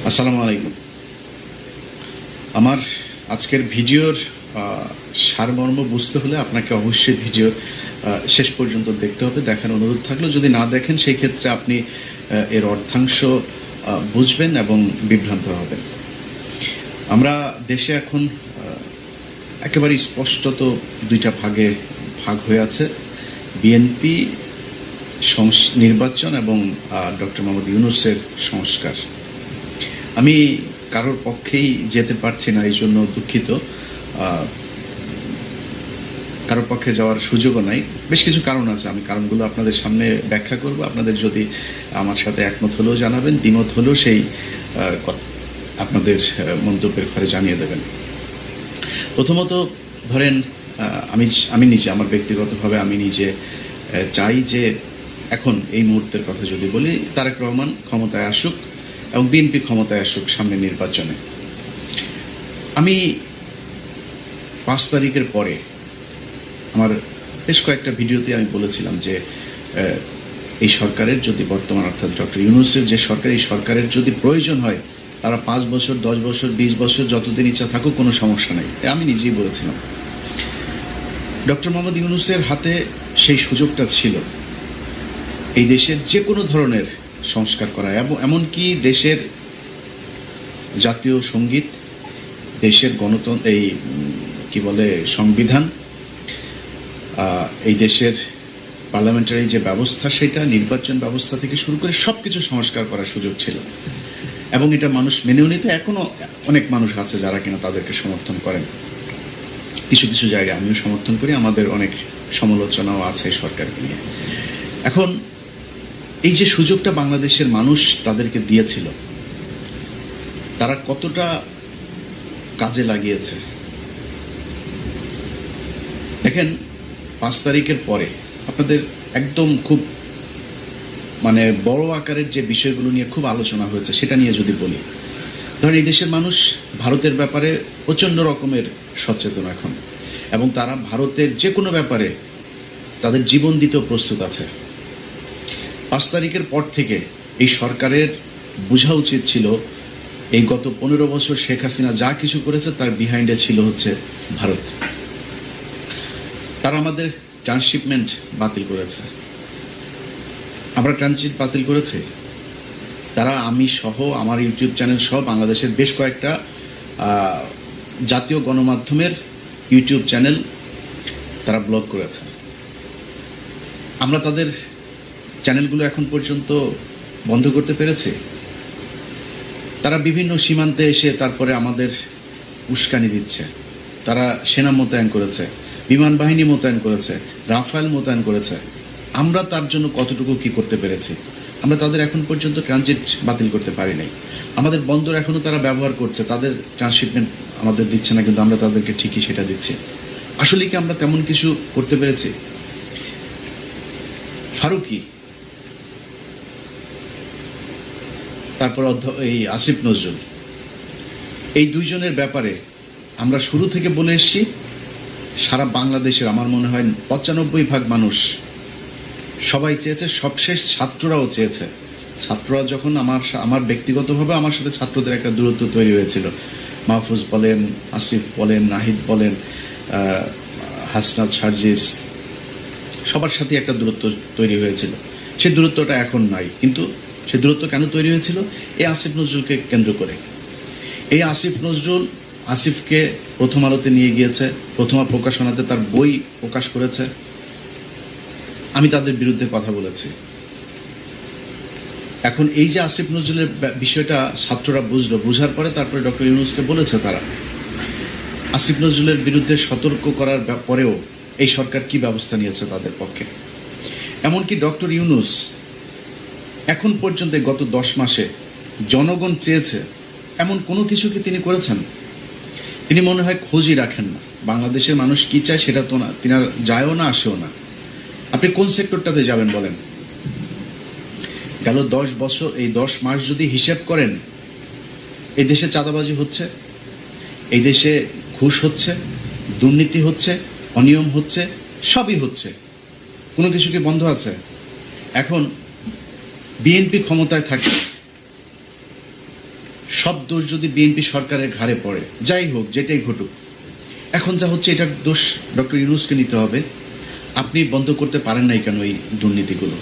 আসসালামু আলাইকুম। আমার আজকের ভিডিওর সারমর্ম বুঝতে হলে আপনাকে অবশ্যই ভিডিওর শেষ পর্যন্ত দেখতে হবে। দেখার অনুরোধ থাকলো, যদি না দেখেন সেই ক্ষেত্রে আপনি এর অর্থাংশ বুঝবেন এবং বিভ্রান্ত হবেন। আমরা দেশে এখন একেবারে স্পষ্টত দুইটা ভাগ হয়ে আছে, বিএনপি নির্বাচন এবং ডক্টর মোহাম্মদ ইউনূসের সংস্কার। আমি কারোর পক্ষেই যেতে পারছি না, এই জন্য দুঃখিত। কারোর পক্ষে যাওয়ার সুযোগও নাই। বেশ কিছু কারণ আছে, আমি কারণগুলো আপনাদের সামনে ব্যাখ্যা করব। আপনাদের যদি আমার সাথে একমত হলেও জানাবেন, দ্বিমত হলেও সেই আপনাদের মন্তব্যের ঘরে জানিয়ে দেবেন। প্রথমত ধরেন, আমি নিজে আমার ব্যক্তিগতভাবে আমি নিজে চাই যে এখন এই মুহূর্তের কথা যদি বলি, তারেক রহমান ক্ষমতায় আসুক এবং বিএনপি ক্ষমতায় আসুক সামনে নির্বাচনে। আমি 5 তারিখের পরে আমার বেশ কয়েকটা ভিডিওতে আমি বলেছিলাম যে এই সরকারের যদি বর্তমান অর্থাৎ ডক্টর ইউনূসের যে সরকার, এই সরকারের যদি প্রয়োজন হয় তারা 5 বছর 10 বছর 20 বছর যতদিন ইচ্ছা থাকুক, কোনো সমস্যা নেই। আমি নিজেই বলেছিলাম। ডক্টর মোহাম্মদ ইউনূসের হাতে সেই সুযোগটা ছিল এই দেশের যে কোনো ধরনের সংস্কার করা, এবং এমনকি দেশের জাতীয় সঙ্গীত, দেশের গণতন্ত্র, এই কি বলে সংবিধান, এই দেশের পার্লামেন্টারি যে ব্যবস্থা, সেটা নির্বাচন ব্যবস্থা থেকে শুরু করে সব কিছু সংস্কার করার সুযোগ ছিল, এবং এটা মানুষ মেনেও নিত। এখনও অনেক মানুষ আছে যারা কিনা তাদেরকে সমর্থন করেন। কিছু কিছু জায়গায় আমিও সমর্থন করি, আমাদের অনেক সমালোচনাও আছে সরকারকে নিয়ে। এখন এই যে সুযোগটা বাংলাদেশের মানুষ তাদেরকে দিয়েছিল, তারা কতটা কাজে লাগিয়েছে দেখেন। 5 তারিখের পরে আপনাদের একদম খুব বড় আকারের যে বিষয়গুলো নিয়ে খুব আলোচনা হয়েছে সেটা নিয়ে যদি বলি, ধরেন এই দেশের মানুষ ভারতের ব্যাপারে প্রচণ্ড রকমের সচেতন এখন, এবং তারা ভারতের যে কোনো ব্যাপারে তাদের জীবন দিতেও প্রস্তুত আছে। 5 তারিখের পর থেকে এই সরকারের বোঝা উচিত ছিল এই গত 15 বছর শেখ হাসিনা যা কিছু করেছে তার বিহাইন্ডে ছিল হচ্ছে ভারত। তারা আমাদের ট্রান্সশিপমেন্ট বাতিল করেছে, আমরা ট্রানজিট বাতিল করেছি। তারা, আমি সহ, আমার ইউটিউব চ্যানেল সহ বাংলাদেশের বেশ কয়েকটা জাতীয় গণমাধ্যমের ইউটিউব চ্যানেল তারা ব্লক করেছে। আমরা তাদের চ্যানেলগুলো এখন পর্যন্ত বন্ধ করতে পেরেছি। তারা বিভিন্ন সীমান্তে এসে তারপরে আমাদের উস্কানি দিচ্ছে। তারা সেনা মোতায়েন করেছে, বিমান বাহিনী মোতায়েন করেছে, রাফায়েল মোতায়েন করেছে। আমরা তার জন্য কতটুকু কি করতে পেরেছি? আমরা তাদের এখন পর্যন্ত ট্রানজিট বাতিল করতে পারি নাই। আমাদের বন্দর এখনও তারা ব্যবহার করছে, তাদের ট্রান্সশিপমেন্ট আমাদের দিচ্ছে না, কিন্তু আমরা তাদেরকে ঠিকই সেটা দিচ্ছি। আসলে কি আমরা তেমন কিছু করতে পেরেছি? ফারুকি, তারপর এই আসিফ নজরুল, এই দুইজনের ব্যাপারে আমরা শুরু থেকে বলে এসেছি। সারা বাংলাদেশের আমার মনে হয় 95% মানুষ সবাই চেয়েছে, সবশেষ ছাত্ররাও চেয়েছে। ছাত্ররা যখন আমার ব্যক্তিগতভাবে আমার সাথে ছাত্রদের একটা দূরত্ব তৈরি হয়েছিল, মাহফুজ বলেন, আসিফ বলেন, নাহিদ বলেন, হাসনাত, সার্জিস, সবার সাথে একটা দূরত্ব তৈরি হয়েছিল। সেই দূরত্বটা এখন নাই, কিন্তু সেই দূরত্ব কেন তৈরি হয়েছিল? এই আসিফ নজরুলকে কেন্দ্র করে। এই আসিফ নজরুল আসিফকে প্রথম আলোতে নিয়ে গিয়েছে, প্রথমা প্রকাশনাতে তার বই প্রকাশ করেছে। আমি তাদের বিরুদ্ধে কথা বলেছি। এখন এই যে আসিফ নজরুলের বিষয়টা ছাত্ররা বুঝলো, বুঝার পরে তারপরে ডক্টর ইউনূসকে বলেছে তারা। আসিফ নজরুলের বিরুদ্ধে সতর্ক করার পরেও এই সরকার কি ব্যবস্থা নিয়েছে তাদের পক্ষে? এমনকি ডক্টর ইউনূস এখন পর্যন্ত গত 10 মাসে জনগণ চেয়েছে এমন কোনো কিছু কি তিনি করেছেন? তিনি মনে হয় খোঁজই রাখেন না। বাংলাদেশের মানুষ কি চায় সেটা তো না, তিনি যায়ও না, আসেও না। আপনি কোন সেক্টরটাতে যাবেন বলেন? গেল 10 বছর, এই 10 মাস যদি হিসেব করেন, এই দেশে চাঁদাবাজি হচ্ছে, এই দেশে ঘুষ হচ্ছে, দুর্নীতি হচ্ছে, অনিয়ম হচ্ছে, সবই হচ্ছে। কোনো কিছু কি বন্ধ আছে? এখন বিএনপি ক্ষমতায় থাকে, সব দোষ যদি বিএনপি সরকারের ঘাড়ে পড়ে, যাই হোক যেটাই ঘটুক, এখন যা হচ্ছে এটার দোষ ডক্টর ইউনূসকে নিতে হবে। আপনি বন্ধ করতে পারেন নাই কেন এই দুর্নীতিগুলো?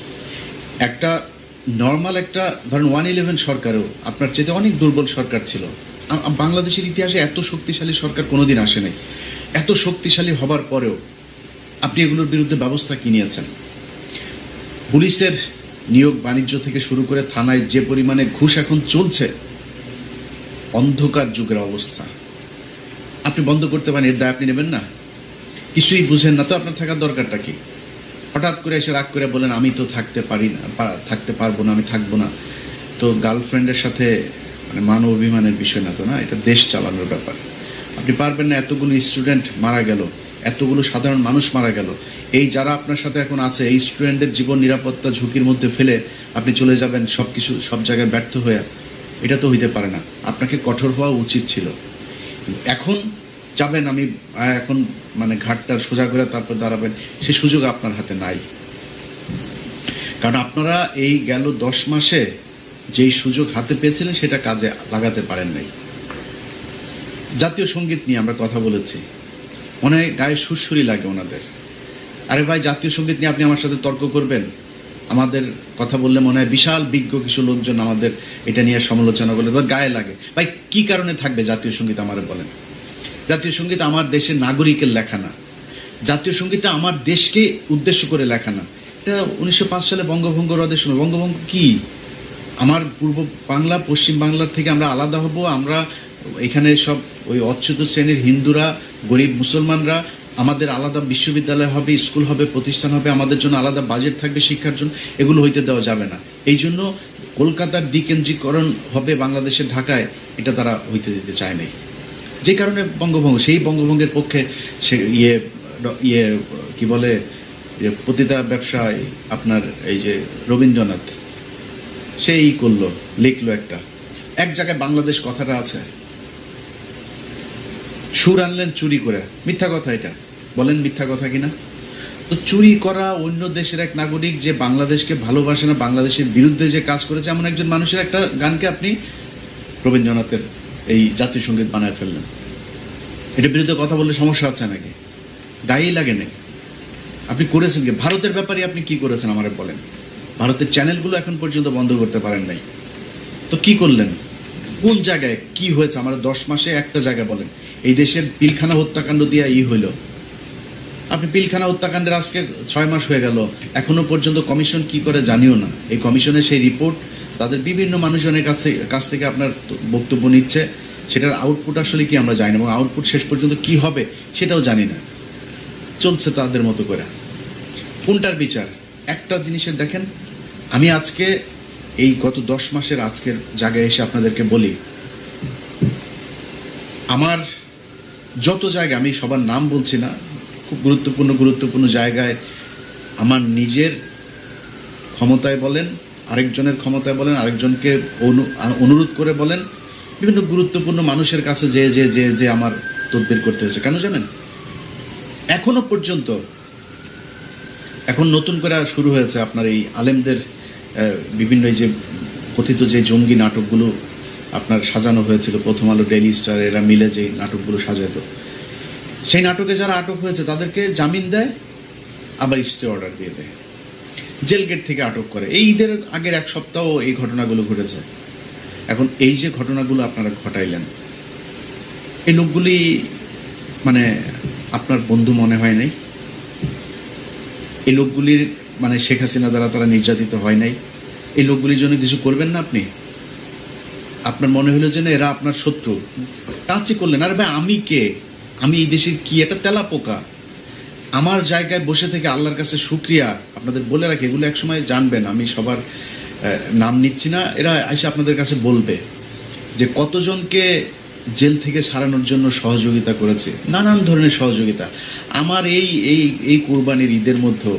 একটা নর্মাল একটা ধরেন 111 সরকারও আপনার চেয়ে অনেক দুর্বল সরকার ছিল। বাংলাদেশের ইতিহাসে এত শক্তিশালী সরকার কোনোদিন আসে নাই। এত শক্তিশালী হবার পরেও আপনি এগুলোর বিরুদ্ধে ব্যবস্থা কি নিয়েছেন? পুলিশের নিয়োগ বাণিজ্য থেকে শুরু করে থানায় যে পরিমাণে ঘুষ এখন চলছে, অন্ধকার যুগের অবস্থা। আপনি বন্ধ করতে পারেন, এর দায় আপনি নেবেন না? কিছুই বুঝেন না তো আপনার থাকার দরকারটা কি? হঠাৎ করে এসে রাগ করে বলেন আমি তো থাকতে পারি না, থাকতে পারবো না, আমি থাকবো না। তো গার্লফ্রেন্ডের সাথে মানে মান অভিমানের বিষয় না তো, না, এটা দেশ চালানোর ব্যাপার। আপনি পারবেন না। এতগুলো স্টুডেন্ট মারা গেল, এতগুলো সাধারণ মানুষ মারা গেল, এই যারা আপনার সাথে এখন আছে এই স্টুডেন্টদের জীবন নিরাপত্তা ঝুঁকির মধ্যে ফেলে আপনি চলে যাবেন সব কিছু সব জায়গায় ব্যর্থ হয়ে। এটা তো হইতে পারে না। আপনাকে কঠোর হওয়া উচিত ছিল। এখন যাবেন আমি এখন মানে ঘাটটা সোজা করে তারপর দাঁড়াবেন, সেই সুযোগ আপনার হাতে নাই। কারণ আপনারা এই গেল 10 মাসে যেই সুযোগ হাতে পেয়েছিলেন সেটা কাজে লাগাতে পারেন নাই। জাতীয় সঙ্গীত নিয়ে আমরা কথা বলেছি, মনে হয় গায়ে সুরসুরি লাগে ওনাদের। আরে ভাই, জাতীয় সঙ্গীত নিয়ে আপনি আমার সাথে তর্ক করবেন? আমাদের কথা বললে মনে হয় বিশাল বিজ্ঞ কিছু লোকজন আমাদের এটা নিয়ে সমালোচনা করলে তো গায়ে লাগে। ভাই, কি কারণে থাকবে জাতীয় সঙ্গীত আমারে বলেন? জাতীয় সঙ্গীত আমার দেশের নাগরিকের লেখা না। জাতীয় সঙ্গীতটা আমার দেশকে উদ্দেশ্য করে লেখা না। এটা 1905 সালে বঙ্গভঙ্গ রদের সময়। বঙ্গভঙ্গ কি? আমার পূর্ব বাংলা পশ্চিম বাংলার থেকে আমরা আলাদা হব, আমরা এখানে সব ওই অচ্যুত শ্রেণীর হিন্দুরা, গরিব মুসলমানরা, আমাদের আলাদা বিশ্ববিদ্যালয় হবে, স্কুল হবে, প্রতিষ্ঠান হবে, আমাদের জন্য আলাদা বাজেট থাকবে শিক্ষার জন্য, এগুলো হইতে দেওয়া যাবে না। এই জন্য কলকাতার দ্বিকেন্দ্রীকরণ হবে বাংলাদেশের ঢাকায়, এটা তারা হইতে দিতে চায় নাই। যে কারণে বঙ্গভঙ্গ, সেই বঙ্গভঙ্গের পক্ষে সে কি বলে পতিতা ব্যবসায় আপনার এই যে রবীন্দ্রনাথ সেই করলো, লিখলো এক জায়গায় বাংলাদেশ কথাটা আছে, সুর আনলেন চুরি করে। মিথ্যা কথা, এটা বলেন মিথ্যা কথা কিনা? তো চুরি করা অন্য দেশের এক নাগরিক যে বাংলাদেশকে ভালোবাসে না, বাংলাদেশের বিরুদ্ধে যে কাজ করেছে এমন একজন মানুষের একটা গানকে আপনি রবীন্দ্রনাথের এই জাতীয় সঙ্গীত বানায় ফেললেন। এটার বিরুদ্ধে কথা বললে সমস্যা আছে নাকি? গায়েই লাগে নাকি? আপনি করেছেন কি? ভারতের ব্যাপারে আপনি কি করেছেন আমারে বলেন? ভারতের চ্যানেলগুলো এখন পর্যন্ত বন্ধ করতে পারেন নাই। তো কি করলেন? কোন জায়গায় কি হয়েছে আমার 10 মাসে একটা জায়গা বলেন? এই দেশের পিলখানা হত্যাকাণ্ড দিয়ে হইল। আপনি পিলখানা হত্যাকাণ্ডের আজকে 6 মাস হয়ে গেল, এখনো পর্যন্ত কমিশন কি করে জানিও না। এই কমিশনের সেই রিপোর্ট তাদের বিভিন্ন মানুষজনের কাছ থেকে আপনার বক্তব্য নিচ্ছে, সেটার আউটপুট আসলে কি আমরা জানি না, এবং আউটপুট শেষ পর্যন্ত কি হবে সেটাও জানি না। চলছে তাদের মতো করে। কোনটার বিচার? একটা জিনিসের দেখেন, আমি আজকে এই গত 10 মাসের আজকের জায়গায় এসে আপনাদেরকে বলি, আমার যত জায়গায়, আমি সবার নাম বলছি না, খুব গুরুত্বপূর্ণ জায়গায় আমার নিজের ক্ষমতায় বলেন, আরেকজনের ক্ষমতায় বলেন, আরেকজনকে অনুরোধ করে বলেন, বিভিন্ন গুরুত্বপূর্ণ মানুষের কাছে যে আমার তদবির করতে হয়েছে। কেন জানেন? এখনো পর্যন্ত, এখন নতুন করে শুরু হয়েছে আপনার এই আলেমদের বিভিন্ন এই যে কথিত যে জঙ্গি নাটকগুলো আপনার সাজানো হয়েছিল, প্রথম আলো, ডেইলি স্টার, এরা মিলে যে নাটকগুলো সাজাতো, সেই নাটকে যারা আটক হয়েছে তাদেরকে জামিন দেয়, আবার স্টে অর্ডার দিয়ে দেয়, জেল গেট থেকে আটক করে। এই ঈদের আগের 1 সপ্তাহ এই ঘটনাগুলো ঘটেছে। এখন এই যে ঘটনাগুলো আপনারা ঘটাইলেন, এই লোকগুলি মানে আপনার বন্ধু মনে হয় নাই? এই লোকগুলির মানে শেখ হাসিনা দ্বারা তারা নির্যাতিত হয় নাই? এই লোকগুলির জন্য কিছু করবেন না আপনি? আপনার মনে হলো যে না এরা আপনার শত্রু, টাচই করলেন। আরে ভাই, আমি কে? আমি এই দেশের কি একটা তেলা পোকা? আমার জায়গায় বসে থেকে আল্লাহর কাছে শুকরিয়া আপনাদের বলে রাখি, এগুলো একসময় জানবেন। আমি সবার নাম নিচ্ছি না, এরা এসে আপনাদের কাছে বলবে যে কতজনকে জেল থেকে ছাড়ানোর জন্য সহযোগিতা করেছে, নানান ধরনের সহযোগিতা। আমার এই কোরবানির ঈদের মধ্যে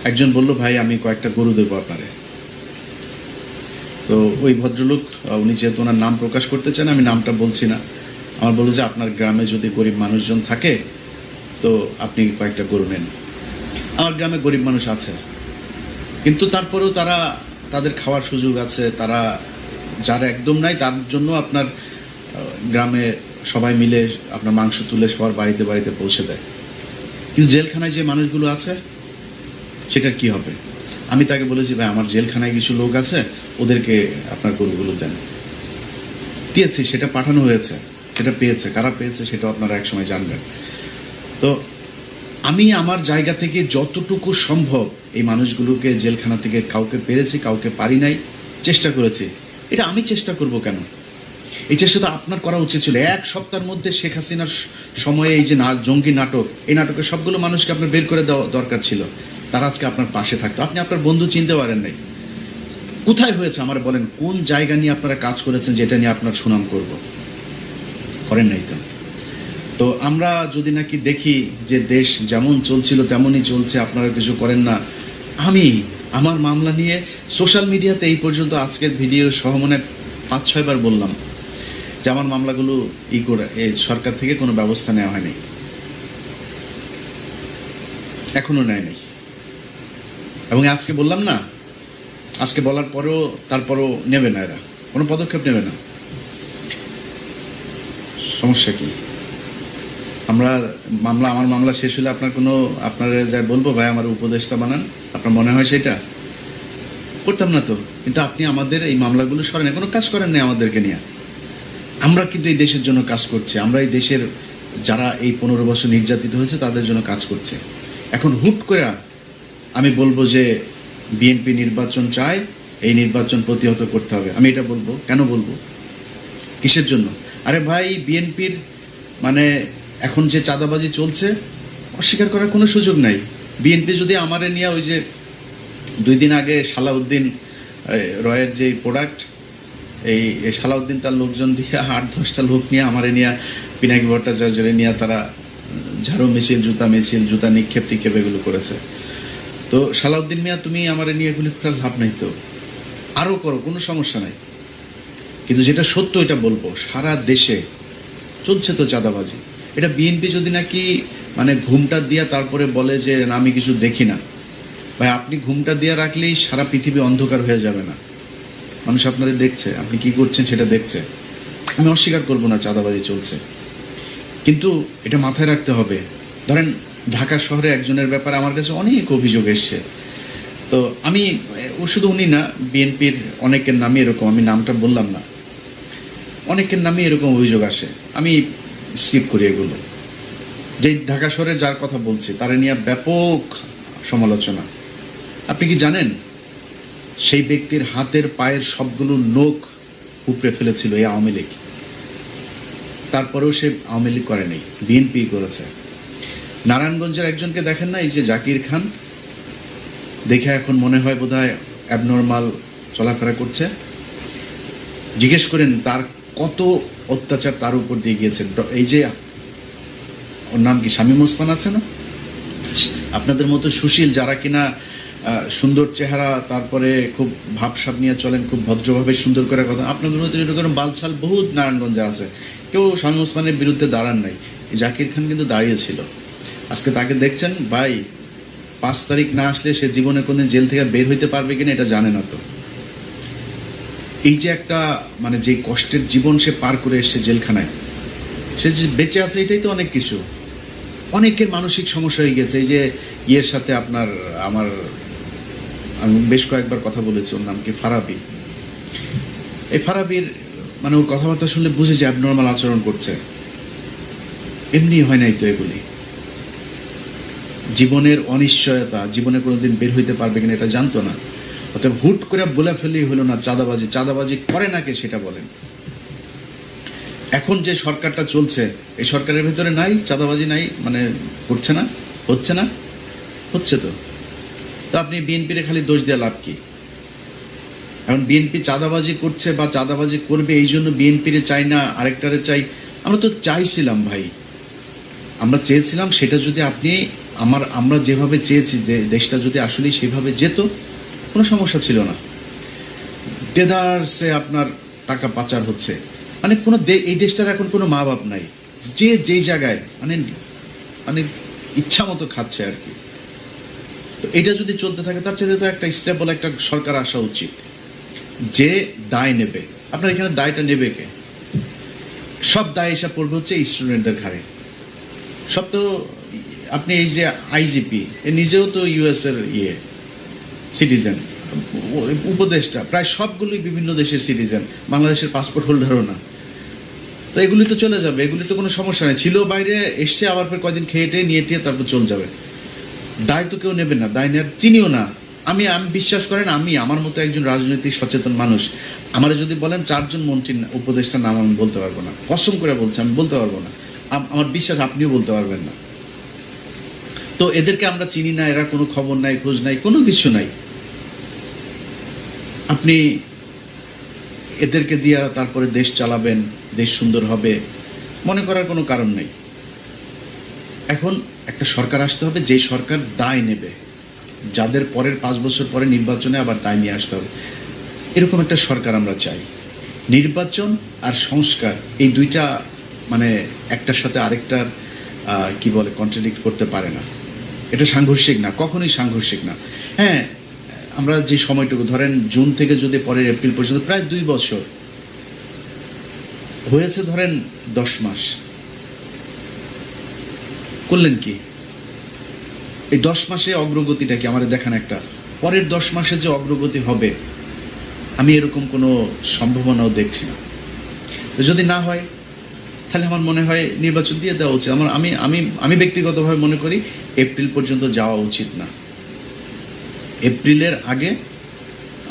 একজন বলল, ভাই আমি কয়েকটা গরু দেবো আপনারে। তো ওই ভদ্রলোক, উনি যেহেতু ওনার নাম প্রকাশ করতে চান, আমি নামটা বলছি না, আমার বললো যে আপনার গ্রামে যদি গরিব মানুষজন থাকে তো আপনি কয়েকটা গরু নেন। আমার গ্রামে গরিব মানুষ আছে, কিন্তু তারপরেও তারা তাদের খাওয়ার সুযোগ আছে, তারা যারা একদম নাই তার জন্য আপনার গ্রামে সবাই মিলে আপনার মাংস তুলে সবার বাড়িতে বাড়িতে পৌঁছে দেয়। কিন্তু জেলখানায় যে মানুষগুলো আছে সেটার কি হবে? আমি তাকে বলেছি, ভাই আমার জেলখানায় কিছু লোক আছে, ওদেরকে আপনার গরুগুলো দেন। দিয়েছি, সেটা পাঠানো হয়েছে, সেটা পেয়েছে, কারা পেয়েছে সেটা আপনারা একসময় জানবেন। তো আমি আমার জায়গা থেকে যতটুকু সম্ভব এই মানুষগুলোকে জেলখানা থেকে কাউকে পেরেছি, কাউকে পারি নাই, চেষ্টা করেছি। এটা আমি চেষ্টা করব কেন? এই চেষ্টা তো আপনার করা উচিত ছিল। এক সপ্তাহের মধ্যে শেখ হাসিনার সময়ে এই যে জঙ্গি নাটক, এই নাটকের সবগুলো মানুষকে আপনার বের করে দেওয়া দরকার ছিল। তারা আজকে আপনার পাশে থাকতো। আপনি আপনার বন্ধু চিনতে পারেন নাই। কোথায় হয়েছে আমার বলেন? কোন জায়গা নিয়ে আপনারা কাজ করেছেন যেটা নিয়ে আপনার সুনাম করব? করেন নাই তো। তো আমরা যদি নাকি দেখি যে দেশ যেমন চলছিল তেমনই চলছে, আপনারা কিছু করেন না। আমি আমার মামলা নিয়ে সোশ্যাল মিডিয়াতে এই পর্যন্ত আজকের ভিডিও সহ মনে 5-6 বার বললাম যে আমার মামলাগুলো সরকার থেকে কোনো ব্যবস্থা নেওয়া হয়নি, এখনো নেয়নি। এবং আজকে বললাম না, আজকে বলার পরেও তারপরও নেবে না, এরা কোনো পদক্ষেপ নেবে না। সমস্যা কি? আমার মামলা শেষ হলে আপনারা যা বলবো, ভাই আমার উপদেশটা বানান, আপনার মনে হয় সেটা করতাম না তো। কিন্তু আপনি আমাদের এই মামলাগুলো সরেন, কোনো কাজ করেন না আমাদেরকে নিয়ে। আমরা কিন্তু এই দেশের জন্য কাজ করছি। আমরা এই দেশের যারা এই 15 বছর নির্যাতিত হয়েছে তাদের জন্য কাজ করছে। এখন হুট করে আমি বলবো যে বিএনপি নির্বাচন চায়, এই নির্বাচন প্রতিহত করতে হবে, আমি এটা বলবো? কেন বলবো? কিসের জন্য? আরে ভাই, বিএনপির মানে এখন যে চাঁদাবাজি চলছে অস্বীকার করার কোনো সুযোগ নাই। বিএনপি যদি আমারে নিয়ে ওই যে 2 দিন আগে সালাউদ্দিন রয়ের যে প্রোডাক্ট, এই সালাউদ্দিন তার লোকজন দিয়ে 8-10টা লোক নিয়ে আমারে নিয়ে পিনাকি ভট্টাচার্যের নিয়ে তারা ঝাড়ু মিছিল, জুতা নিক্ষেপ এগুলো করেছে। তো সালাউদ্দিন মিয়া, তুমি আমারে নিয়ে এগুলি করার লাভ নাই তো, আরও করো, কোনো সমস্যা নাই। কিন্তু যেটা সত্য এটা বলবো, সারা দেশে চলছে তো চাঁদাবাজি। এটা বিএনপি যদি নাকি মানে ঘুমটা দিয়া তারপরে বলে যে না আমি কিছু দেখি না, ভাই আপনি ঘুমটা দিয়া রাখলেই সারা পৃথিবী অন্ধকার হয়ে যাবে না? মানুষ আপনারা দেখছে, আপনি কি করছেন সেটা দেখছে। আমি অস্বীকার করব না চাঁদাবাজি চলছে, কিন্তু এটা মাথায় রাখতে হবে। ধরেন ঢাকা শহরে একজনের ব্যাপারে আমার কাছে অনেক অভিযোগ এসছে। তো আমি শুধু উনি না, বিএনপির অনেকের নামে এরকম, আমি নামটা বললাম না, অনেকের নামে এরকম অভিযোগ আসে। আমি স্কিপ করি এগুলো। যে ঢাকা শহরে যার কথা বলছি তারা নিয়ে ব্যাপক সমালোচনা। আপনি কি জানেন সেই ব্যক্তির হাতের পায়ের সবগুলো নখ উপড়ে ফেলেছিল এই আওয়ামী লীগ? তারপরেও সে আওয়ামী লীগ করেনি, বিএনপি করেছে। নারায়ণগঞ্জের একজনকে দেখেন না, এই যে জাকির খান, দেখে এখন মনে হয় বোধহয় অ্যাবনর্মাল চলাফেরা করছে। জিজ্ঞেস করেন তার কত অত্যাচার তার উপর দিয়ে গিয়েছে। এই যে ওর নাম কি, শামীম ওসমান আছে না, আপনাদের মতো সুশীল যারা কিনা সুন্দর চেহারা, তারপরে খুব ভাবসাব নিয়ে চলেন, খুব ভদ্রভাবে সুন্দর করে কথা, আপনাদের মতো এরকম বালছাল বহুত নারায়ণগঞ্জে আছে, কেউ শামীম ওসমানের বিরুদ্ধে দাঁড়ান নাই। জাকির খান কিন্তু দাঁড়িয়েছিল। আজকে তাকে দেখছেন, ভাই 5 তারিখ না আসলে সে জীবনে কোনদিন জেল থেকে বের হইতে পারবে কিনা এটা জানে না। তো এই যে একটা মানে যে কষ্টের জীবন সে পার করে এসছে জেলখানায়, সে যে বেঁচে আছে এটাই তো অনেক কিছু। অনেকের মানসিক সমস্যা হয়ে গেছে। এই যে ইয়ের সাথে আমি বেশ কয়েকবার কথা বলেছি, ওর নাম কি, ফারাবি। এই ফারাবির মানে ওর কথাবার্তা শুনলে বুঝে যে অ্যাবনর্মাল আচরণ করছে। এমনি হয় নাই তো এগুলি। জীবনের অনিশ্চয়তা, জীবনে কোনোদিন বের হইতে পারবে কিনা এটা জানতো না। অতএব হুট করে বলে ফেলেই হলো না চাঁদাবাজি করে না কে সেটা বলেন। এখন যে সরকারটা চলছে এই সরকারের ভেতরে নাই চাঁদাবাজি, নাই মানে করছে না, হচ্ছে না, হচ্ছে তো। তো আপনি বিএনপির খালি দোষ দেওয়া লাভ কি? এখন বিএনপি চাঁদাবাজি করছে বা চাঁদাবাজি করবে এই জন্য বিএনপিরে চাই না আরেকটারে চাই? আমরা তো চাইছিলাম ভাই, আমরা চেয়েছিলাম সেটা যদি আপনি আমরা যেভাবে চেয়েছি যে দেশটা যদি আসলে সেভাবে যেত কোনো সমস্যা ছিল না। দেদারসে আপনার টাকা পাচার হচ্ছে, মানে কোনো এই দেশটার এখন কোনো মা বাপ নাই, যে যেই জায়গায় মানে ইচ্ছা মতো খাচ্ছে আর কি। তো এটা যদি চলতে থাকে তার চেয়ে তো একটা স্টেবল একটা সরকার আসা উচিত যে দায় নেবে। আপনার এখানে দায়টা নেবে কে? সব দায় এসে পড়বে হচ্ছে স্টুডেন্টদের ঘাড়ে। সব তো আপনি এই যে আইজিপি এ নিজেও তো ইউএস এর সিটিজেন, উপদেষ্টা প্রায় সবগুলোই বিভিন্ন দেশের সিটিজেন, বাংলাদেশের পাসপোর্ট হোল্ডারও না। তো এগুলি তো চলে যাবে, এগুলি তো কোনো সমস্যা নেই। ছিল বাইরে, এসছে, আবার ফের কয়দিন খেয়ে টেয়ে নিয়ে টিয়ে তারপর চলে যাবে। দায় তো কেউ নেবে না, দায় নেওয়ার চিনিও না। আমি বিশ্বাস করেন, আমি আমার মতো একজন রাজনৈতিক সচেতন মানুষ, আমার যদি বলেন 4 জন মন্ত্রী উপদেষ্টার নাম আমি বলতে পারবো না, কসম করে বলছি আমি বলতে পারবো না। আমার বিশ্বাস আপনিও বলতে পারবেন না। তো এদেরকে আমরা চিনি না, এরা কোনো খবর নাই, খোঁজ নাই, কোনো কিছু নাই। আপনি এদেরকে দিয়া তারপরে দেশ চালাবেন, দেশ সুন্দর হবে মনে করার কোনো কারণ নেই। এখন একটা সরকার আসতে হবে, যেই সরকার দায় নেবে, যাদের পরের 5 বছর পরে নির্বাচনে আবার দায় নিয়ে আসতে হবে, এরকম একটা সরকার আমরা চাই। নির্বাচন আর সংস্কার এই দুইটা মানে একটার সাথে আরেকটার কি বলে কন্ট্রাডিক্ট করতে পারে না। এটা সাংঘর্ষিক না, কখনোই সাংঘর্ষিক না। হ্যাঁ, আমরা যে সময়টুকু ধরেন জুন থেকে যদি পরের এপ্রিল পর্যন্ত প্রায় 2 বছর হয়েছে, ধরেন 10 মাস করলেন কি? এই 10 মাসে অগ্রগতিটা কি আমাদের দেখান একটা? পরের 10 মাসে যে অগ্রগতি হবে আমি এরকম কোনো সম্ভাবনাও দেখছি না। তো যদি না হয় তাহলে আমার মনে হয় নির্বাচন দিয়ে দেওয়া উচিত। আমি ব্যক্তিগতভাবে মনে করি এপ্রিল পর্যন্ত যাওয়া উচিত না। এপ্রিলের আগে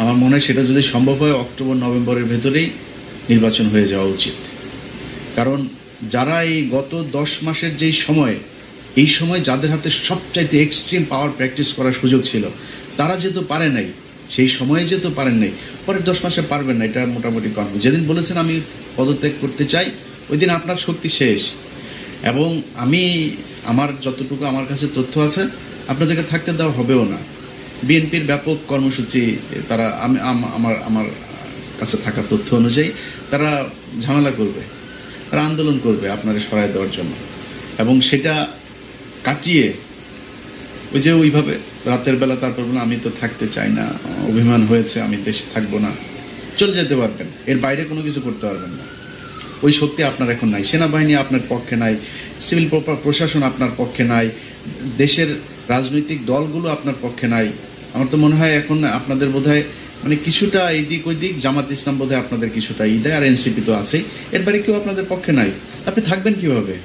আমার মনে হয় সেটা যদি সম্ভব হয় অক্টোবর নভেম্বরের ভেতরেই নির্বাচন হয়ে যাওয়া উচিত। কারণ যারা এই গত 10 মাসের যেই সময়, এই সময় যাদের হাতে সবচাইতে এক্সট্রিম পাওয়ার প্র্যাকটিস করার সুযোগ ছিল, তারা যেহেতু পারে নাই, সেই সময়ে যেহেতু পারেন নাই, পরের 10 মাসে পারবেন না, এটা মোটামুটি কনফার্ম। যেদিন বলেছেন আমি পদত্যাগ করতে চাই, ওই দিন আপনার শক্তি শেষ। এবং আমার যতটুকু আমার কাছে তথ্য আছে আপনাদেরকে থাকতে দেওয়া হবেও না। বিএনপির ব্যাপক কর্মসূচি, তারা আমার কাছে থাকা তথ্য অনুযায়ী তারা ঝামেলা করবে, তারা আন্দোলন করবে আপনারা সরায় দেওয়ার জন্য। এবং সেটা কাটিয়ে ওই যে ওইভাবে রাতের বেলা তারপর বলে আমি তো থাকতে চাই না, অভিমান হয়েছে, আমি দেশে থাকবো না, চলে যেতে পারবেন। এর বাইরে কোনো কিছু করতে পারবেন না। ওই শক্তি আপনার এখন নাই। সেনাবাহিনী আপনার পক্ষে নাই, সিভিল প্রশাসন আপনার পক্ষে নাই, দেশের রাজনৈতিক দলগুলো আপনার পক্ষে নাই। আমার তো মনে হয় এখন আপনাদের বোধহয় মানে কিছুটা এই দিক ওই দিক, জামাত ইসলাম বোধহয় আপনাদের কিছুটা দেয়, আর এনসিপি তো আছেই, এর বাইরে কেউ আপনাদের পক্ষে নাই। আপনি থাকবেন কিভাবে?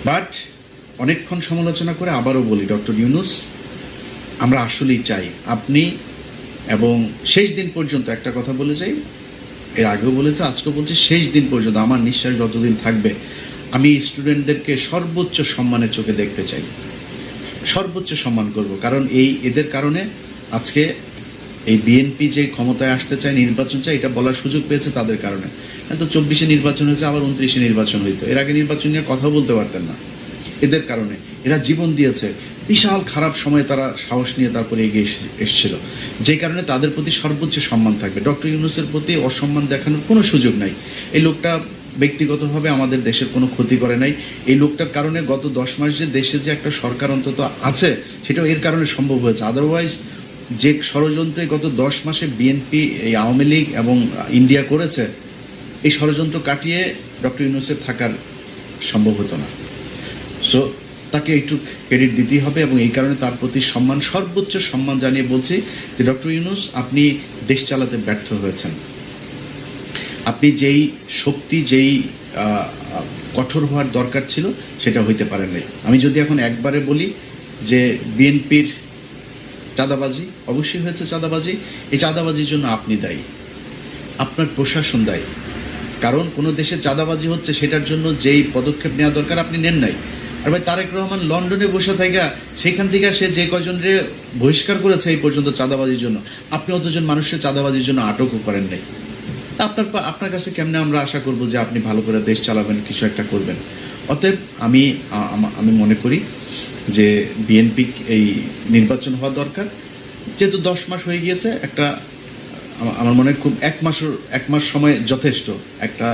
বাট অনেকক্ষণ সমালোচনা করে আবারও বলি, ডক্টর ইউনূস, আমরা আসলেই চাই আপনি, এবং শেষ দিন পর্যন্ত একটা কথা বলে যাই, এর আগেও বলেছে, আজকেও বলছি, শেষ দিন পর্যন্ত আমার নিঃশ্বাস যতদিন থাকবে আমি স্টুডেন্টদেরকে সর্বোচ্চ সম্মানের চোখে দেখতে চাই, সর্বোচ্চ সম্মান করব। কারণ এদের কারণে আজকে এই বিএনপি যে ক্ষমতায় আসতে চায়, নির্বাচন চায়, এটা বলার সুযোগ পেয়েছে তাদের কারণে। তো 24-এ নির্বাচন হয়েছে, আবার 29-এ নির্বাচন হইতো, এর আগে নির্বাচন নিয়ে কথা বলতে পারতেন না। এদের কারণে এরা জীবন দিয়েছে, বিশাল খারাপ সময়ে তারা সাহস নিয়ে তারপরে এগিয়ে এসেছিল, যে কারণে তাদের প্রতি সর্বোচ্চ সম্মান থাকবে। ডক্টর ইউনূসের প্রতি অসম্মান দেখানোর কোনো সুযোগ নাই। এই লোকটা ব্যক্তিগতভাবে আমাদের দেশের কোনো ক্ষতি করে নাই। এই লোকটার কারণে গত 10 মাস যে দেশে যে একটা সরকার অন্তত আছে, সেটাও এর কারণে সম্ভব হয়েছে। আদারওয়াইজ যে ষড়যন্ত্রে গত 10 মাসে বিএনপি, এই আওয়ামী লীগ এবং ইন্ডিয়া করেছে, এই ষড়যন্ত্র কাটিয়ে ডক্টর ইউনূসের থাকার সম্ভব হতো না। সো তাকে একটু ক্রেডিট দিতেই হবে, এবং এই কারণে তার প্রতি সম্মান, সর্বোচ্চ সম্মান জানিয়ে বলছি যে ডক্টর ইউনূস, আপনি দেশ চালাতে ব্যর্থ হয়েছেন। আপনি যেই শক্তি, যেই কঠোর হওয়ার দরকার ছিল, সেটা হইতে পারেন নাই। আমি যদি এখন একবারে বলি যে বিএনপির চাঁদাবাজি অবশ্যই হয়েছে, চাঁদাবাজি, এই চাঁদাবাজির জন্য আপনি দায়ী, আপনার প্রশাসন দায়ী। কারণ কোনো দেশে চাঁদাবাজি হচ্ছে, সেটার জন্য যেই পদক্ষেপ নেওয়া দরকার আপনি নেন নাই। আর ভাই তারেক রহমান লন্ডনে বসে থাকা, সেইখান থেকে সে যে কয়জনরে বহিষ্কার করেছে এই পর্যন্ত চাঁদাবাজির জন্য, আপনি অতজন মানুষের চাঁদাবাজির জন্য আটকও করেন নাই। আপনার কাছে কেমনে আমরা আশা করব যে আপনি ভালো করে দেশ চালাবেন, কিছু একটা করবেন? অতএব আমি মনে করি যে বিএনপি এই নির্বাচন হওয়া দরকার। যেহেতু 10 মাস হয়ে গিয়েছে, একটা আমার মনে হয় খুব 1 মাস সময় যথেষ্ট একটা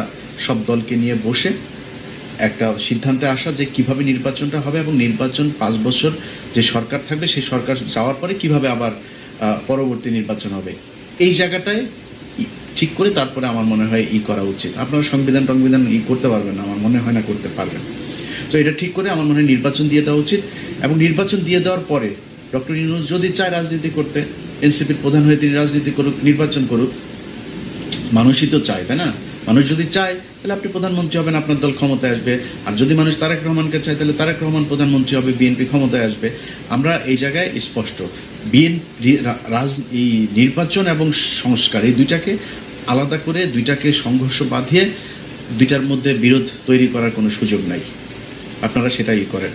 সব দলকে নিয়ে বসে একটা সিদ্ধান্তে আসা যে কিভাবে নির্বাচনটা হবে এবং নির্বাচন 5 বছর যে সরকার থাকবে সেই সরকার যাওয়ার পরে কিভাবে আবার পরবর্তী নির্বাচন হবে, এই জায়গাটায় ঠিক করে তারপরে আমার মনে হয় করা উচিত। আপনারা সংবিধান করতে পারবেন না, আমার মনে হয় না করতে পারবেন। তো এটা ঠিক করে আমার মনে হয় নির্বাচন দিয়ে দেওয়া উচিত, এবং নির্বাচন দিয়ে দেওয়ার পরে ডক্টর ইউনূস যদি চায় রাজনীতি করতে, এনসিপির প্রধান হয়ে তিনি রাজনীতি করুক, নির্বাচন করুক, মানুষই তো চায়, তাই না? মানুষ যদি চায় তাহলে আপনি প্রধানমন্ত্রী হবেন, আপনার দল ক্ষমতায় আসবে। আর যদি মানুষ তারেক রহমানকে চায় তাহলে তারেক রহমান প্রধানমন্ত্রী হবে, বিএনপি ক্ষমতায় আসবে। আমরা এই জায়গায় স্পষ্ট, এই নির্বাচন এবং সংস্কার এই দুইটাকে আলাদা করে, দুইটাকে সংঘর্ষ বাঁধিয়ে দুইটার মধ্যে বিরোধ তৈরি করার কোনো সুযোগ নাই। আপনারা সেটাই করেন।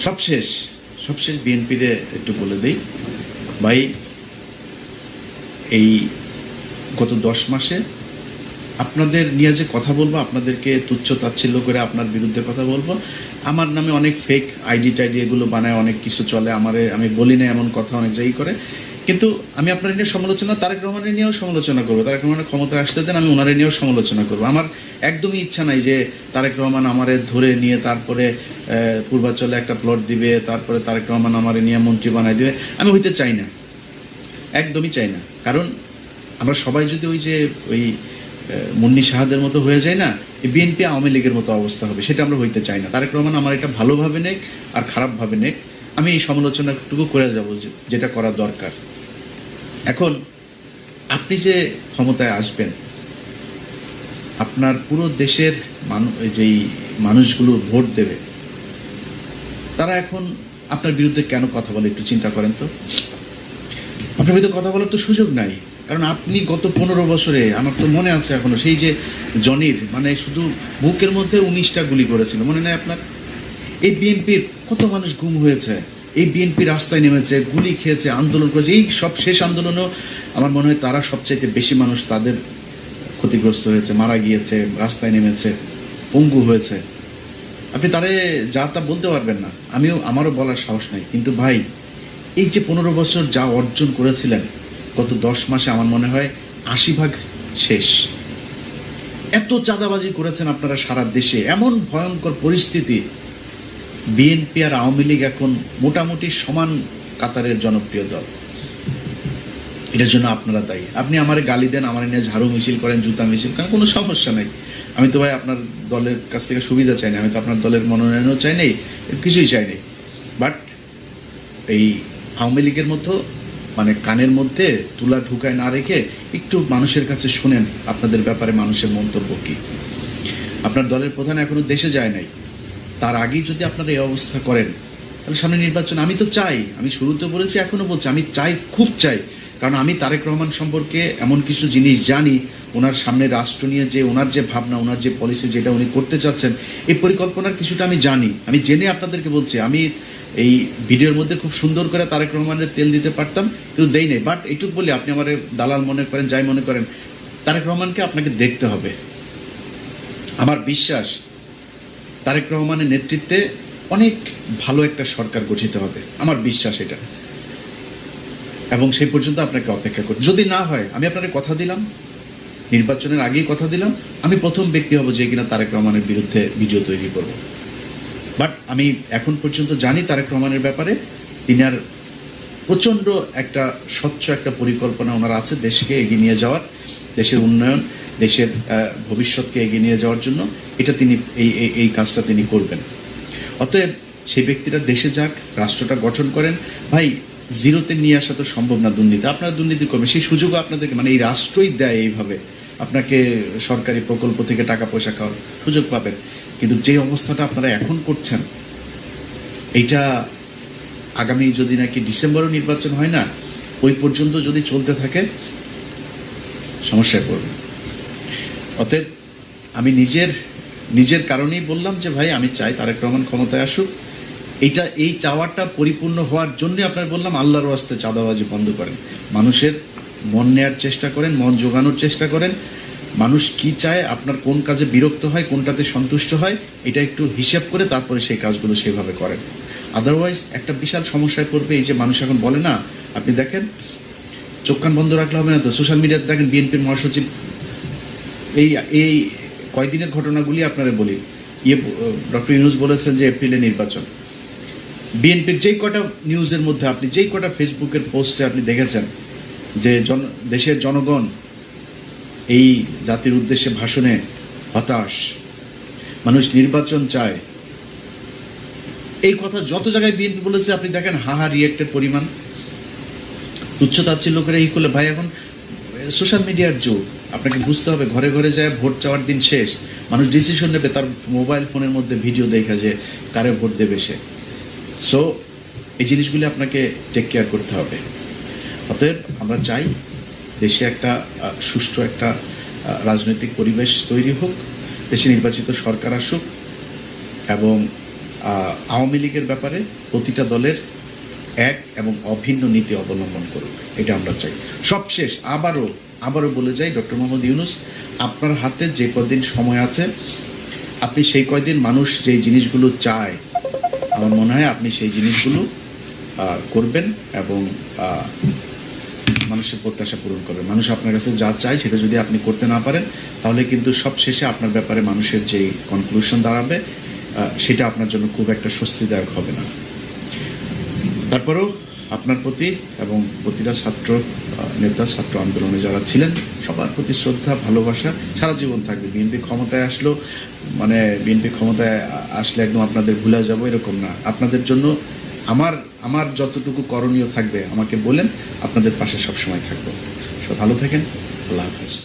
সবশেষ বিএনপিরে একটু বলে দিই ভাই, এই গত 10 মাসে আপনাদের নিয়ে যে কথা বলবো, আপনাদেরকে তুচ্ছ তাচ্ছিল্য করে আপনার বিরুদ্ধে কথা বলবো, আমার নামে অনেক ফেক আইডি টাইডি এগুলো বানায়, অনেক কিছু চলে, আমি বলি না এমন কথা অনেক জায়গায় করে। কিন্তু আমি আপনার নিয়ে সমালোচনা, তারেক রহমানের নিয়েও সমালোচনা করবো। তারেক রহমানের ক্ষমতায় আসতে দেন, আমি ওনারে নিয়েও সমালোচনা করবো। আমার একদমই ইচ্ছা নাই যে তারেক রহমান আমারে ধরে নিয়ে তারপরে পূর্বাঞ্চলে একটা প্লট দিবে, তারপরে তারেক রহমান আমারে নিয়ে মন্ত্রী বানায় দিবে। আমি হইতে চাই না, একদমই চাই না। কারণ আমরা সবাই যদি ওই মুন্নি শাহাদের মতো হয়ে যায় না, এই বিএনপি আওয়ামী লীগের মতো অবস্থা হবে, সেটা আমরা হইতে চাই না। তারেক রহমান আমার এটা ভালোভাবে নেক আর খারাপভাবে নেক, আমি এই সমালোচনাটুকু করে যাব যেটা করা দরকার। এখন আপনি যে ক্ষমতায় আসবেন, আপনার পুরো দেশের যেই মানুষগুলো ভোট দেবে, তারা এখন আপনার বিরুদ্ধে কেন কথা বলে একটু চিন্তা করেন তো। আপনার বিরুদ্ধে কথা বলার তো সুযোগ নাই, কারণ আপনি গত 15 বছরে, আমার তো মনে আছে এখনো, সেই যে জনির শুধু বুকের মধ্যে 19টা গুলি করেছিল, মনে নেই আপনার? এই বিএনপির কত মানুষ গুম হয়েছে, এই বিএনপি রাস্তায় নেমেছে, গুলি খেয়েছে, আন্দোলন করেছে। এই সব শেষ আন্দোলনেও আমার মনে হয় তারা সবচাইতে বেশি মানুষ তাদের ক্ষতিগ্রস্ত হয়েছে, মারা গিয়েছে, রাস্তায় নেমেছে, পঙ্গু হয়েছে। আপনি তারে যা তা বলতে পারবেন না, আমারও বলার সাহস নাই। কিন্তু ভাই, এই যে 15 বছর যা অর্জন করেছিলেন, গত 10 মাসে আমার মনে হয় 80% শেষ। এত চাঁদাবাজি করেছেন আপনারা সারা দেশে, এমন ভয়ঙ্কর পরিস্থিতি। বিএনপি আর আওয়ামী লীগ এখন মোটামুটি সমান কাতারের জনপ্রিয় দল। এটার জন্য আপনারা দায়ী। আপনি আমারে গালি দেন, আমার নিয়ে ঝাড়ু মিছিল করেন, জুতা মিছিল করেন, কোনো সমস্যা নাই। আমি তো ভাই আপনার দলের কাছ থেকে সুবিধা চাই না, আমি তো আপনার দলের মনোনয়নও চাই নাই, কিছুই চাই নাই। বাট এই আওয়ামী লীগের মতো কানের মধ্যে তুলা ঢুকায় না রেখে একটু মানুষের কাছে শুনেন আপনাদের ব্যাপারে মানুষের মন্তব্য কি। আপনার দলের প্রধান এখনো দেশে যায় নাই, তার আগেই যদি আপনারা এই অবস্থা করেন, তাহলে সামনে নির্বাচন আমি তো চাই, আমি শুরুতে বলেছি, এখনো বলছি, আমি চাই, খুব চাই। কারণ আমি তারেক রহমান সম্পর্কে এমন কিছু জিনিস জানি, ওনার সামনে রাষ্ট্র নিয়ে যে ওনার যে ভাবনা, ওনার যে পলিসি, যেটা উনি করতে চাচ্ছেন, এই পরিকল্পনার কিছুটা আমি জানি। আমি জেনে আপনাদেরকে বলছি, আমি এই ভিডিওর মধ্যে খুব সুন্দর করে তারেক রহমানের তেল দিতে পারতাম, কিন্তু দেই নাই। বাট এইটুক বলি, আপনি আমার দালাল মনে করেন, যাই মনে করেন, তারেক রহমানকে আপনাকে দেখতে হবে। আমার বিশ্বাস তারেক রহমানের নেতৃত্বে অনেক ভালো একটা সরকার গঠিত হবে, আমার বিশ্বাস এটা। এবং সেই পর্যন্ত আপনাকে অপেক্ষা করি। যদি না হয়, আমি আপনাকে কথা দিলাম, নির্বাচনের আগেই কথা দিলাম, আমি প্রথম ব্যক্তি হব যে কিনা তারেক রহমানের বিরুদ্ধে ভিডিও তৈরি করব। বাট আমি এখন পর্যন্ত জানি তারেক রহমানের ব্যাপারে, তিনার প্রচণ্ড একটা স্বচ্ছ একটা পরিকল্পনা ওনার আছে দেশকে এগিয়ে নিয়ে যাওয়ার, দেশের উন্নয়ন, দেশের ভবিষ্যৎকে এগিয়ে নিয়ে যাওয়ার জন্য। এটা তিনি এই কাজটা তিনি করবেন। অতএব সেই ব্যক্তিরা দেশে যাক, রাষ্ট্রটা গঠন করেন। ভাই, জিরোতে নিয়ে আসা তো সম্ভব না দুর্নীতি, আপনারা দুর্নীতি করবেন, সেই সুযোগও আপনাদেরকে এই রাষ্ট্রই দেয়, এইভাবে আপনাকে সরকারি প্রকল্প থেকে টাকা পয়সা খাওয়ার সুযোগ পাবেন। কিন্তু যে অবস্থাটা আপনারা এখন করছেন, এইটা আগামী যদি নাকি ডিসেম্বরেও নির্বাচন হয় না, ওই পর্যন্ত যদি চলতে থাকে, সমস্যায় পড়বে। অতএব আমি নিজের কারণেই বললাম যে ভাই, আমি চাই তারেক রহমান ক্ষমতায় আসুক। এই চাওয়াটা পরিপূর্ণ হওয়ার জন্য আপনার বললাম, আল্লাহর ওয়াস্তে চাঁদাবাজি বন্ধ করেন, মানুষের মন নেয়ার চেষ্টা করেন, মন জোগানোর চেষ্টা করেন। মানুষ কি চায়, আপনার কোন কাজে বিরক্ত হয়, কোনটাতে সন্তুষ্ট হয়, এটা একটু হিসাব করে তারপরে সেই কাজগুলো সেভাবে করেন। আদারওয়াইজ একটা বিশাল সমস্যায় পড়বে। এই যে মানুষ এখন বলে না, আপনি দেখেন, চোখ কান বন্ধ রাখলে হবে না তো। সোশ্যাল মিডিয়াতে দেখেন বিএনপির মহাসচিব, এই কয়দিনের ঘটনাগুলি আপনারা বলি, ডক্টর ইউনূস বলেছেন যে এপ্রিলে নির্বাচন। বিএনপির যেই কটা নিউজের মধ্যে আপনি যেই কটা ফেসবুকের পোস্টে আপনি দেখেছেন যে দেশের জনগণ এই জাতির উদ্দেশ্যে ভাষণে হতাশ, মানুষ নির্বাচন চায়, এই কথা যত জায়গায় বিএনপি বলেছে আপনি দেখেন হাহা রিয়েক্টের পরিমাণ, তুচ্ছতাচ্ছিল্য করে এই করলে। ভাই এখন সোশ্যাল মিডিয়ার যুগ, আপনাকে বুঝতে হবে ঘরে ঘরে যায় ভোট চাওয়ার দিন শেষ, মানুষ ডিসিশন নেবে তার মোবাইল ফোনের মধ্যে ভিডিও দেখা যে কারে ভোট দেবে সে। সো এই জিনিসগুলি আপনাকে টেক কেয়ার করতে হবে। অতএব আমরা চাই দেশে একটা সুষ্ঠু একটা রাজনৈতিক পরিবেশ তৈরি হোক, দেশে নির্বাচিত সরকার আসুক এবং আওয়ামী লীগের ব্যাপারে প্রতিটা দলের এক এবং অভিন্ন নীতি অবলম্বন করুক, এটা আমরা চাই। সবশেষ আবারও বলে যাই, ডক্টর মোহাম্মদ ইউনূস, আপনার হাতে যে কদিন সময় আছে আপনি সেই কয়দিন মানুষ যেই জিনিসগুলো চায় আমার মনে হয় আপনি সেই জিনিসগুলো করবেন এবং মানুষের প্রত্যাশা পূরণ করবেন। মানুষ আপনার কাছে যা চায় সেটা যদি আপনি করতে না পারেন তাহলে কিন্তু সবশেষে আপনার ব্যাপারে মানুষের যেই কনক্লুশন দাঁড়াবে সেটা আপনার জন্য খুব একটা স্বস্তিদায়ক হবে না। তারপরেও আপনার প্রতি এবং প্রতিটা ছাত্র নেতা, ছাত্র আন্দোলনে যারা ছিলেন সবার প্রতি শ্রদ্ধা, ভালোবাসা সারা জীবন থাকবে। বিএনপি ক্ষমতায় আসলে একদম আপনাদের ভুলে যাব এরকম না। আপনাদের জন্য আমার যতটুকু করণীয় থাকবে আমাকে বলেন, আপনাদের পাশে সবসময় থাকবো। সব ভালো থাকেন, আল্লাহ হাফেজ।